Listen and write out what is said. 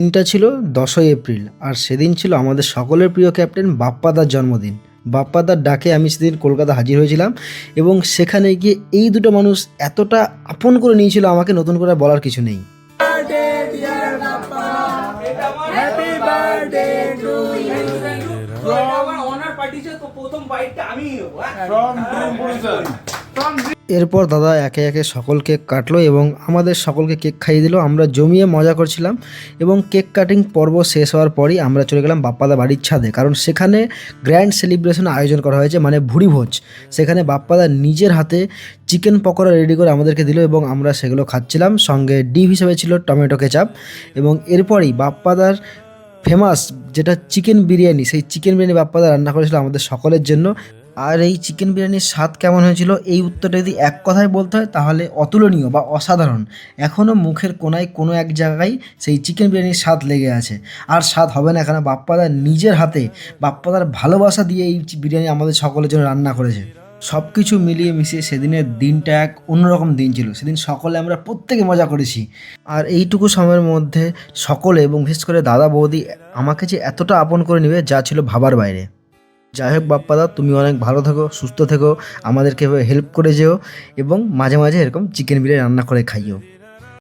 দিনটা ছিল ১০ই এপ্রিল আর সেদিন ছিল আমাদের সকলের প্রিয় ক্যাপ্টেন বাপ্পাদার জন্মদিন। বাপ্পাদার ডাকে আমি সেদিন কলকাতা হাজির হয়েছিলাম এবং সেখানে গিয়ে এই দুটো মানুষ এতটা আপন করে নিয়েছিল আমাকে, নতুন করে বলার কিছু নেই। এরপর দাদা একে একে সকল কেক কাটলো এবং আমাদের সকলকে কেক খাইয়ে দিল। আমরা জমিয়ে মজা করছিলাম এবং কেক কাটিং পর্ব শেষ হওয়ার পরই আমরা চলে গেলাম বাপ্পাদা বাড়ির ছাদে, কারণ সেখানে গ্র্যান্ড সেলিব্রেশন আয়োজন করা হয়েছে, মানে ভুড়ি ভোজ। সেখানে বাপ্পাদা নিজের হাতে চিকেন পকোড়া রেডি করে আমাদেরকে দিল এবং আমরা সেগুলো খাচ্ছিলাম। সঙ্গে ডিপ হিসেবে ছিল টমেটো কেচাপ এবং এরপরই বাপ্পাদার ফেমাস যেটা চিকেন বিরিয়ানি, সেই চিকেন বিরিয়ানি বাপ্পাদা রান্না করেছিল আমাদের সকলের জন্য। আর এই চিকেন বিরিয়ানির স্বাদ কেমন হয়েছিল, এই উত্তরটা যদি এক কথায় বলতে হয় তাহলে অতুলনীয় বা অসাধারণ। এখনও মুখের কোনায় কোনো এক জায়গায় সেই চিকেন বিরিয়ানির স্বাদ লেগে আছে। আর স্বাদ হবে না, এখানে বাপ্পাদার নিজের হাতে, বাপ্পাদার ভালোবাসা দিয়ে এই বিরিয়ানি আমাদের সকলের জন্য রান্না করেছে। সব কিছু মিলিয়ে মিশিয়ে সেদিনের দিনটা এক অন্যরকম দিন ছিল। সেদিন সকলে আমরা প্রত্যেকে মজা করেছি। আর এইটুকু সময়ের মধ্যে সকলে এবং বিশেষ করে দাদা বৌদি আমাকে যে এতটা আপন করে নেবে যা ছিল ভাবার বাইরে। যাই হোক বাপ্পাদা, তুমি অনেক ভালো থেকো, সুস্থ থেকো, আমাদেরকে হেল্প করে যেও এবং মাঝে মাঝে এরকম চিকেন বিরিয়ানি রান্না করে খাইও।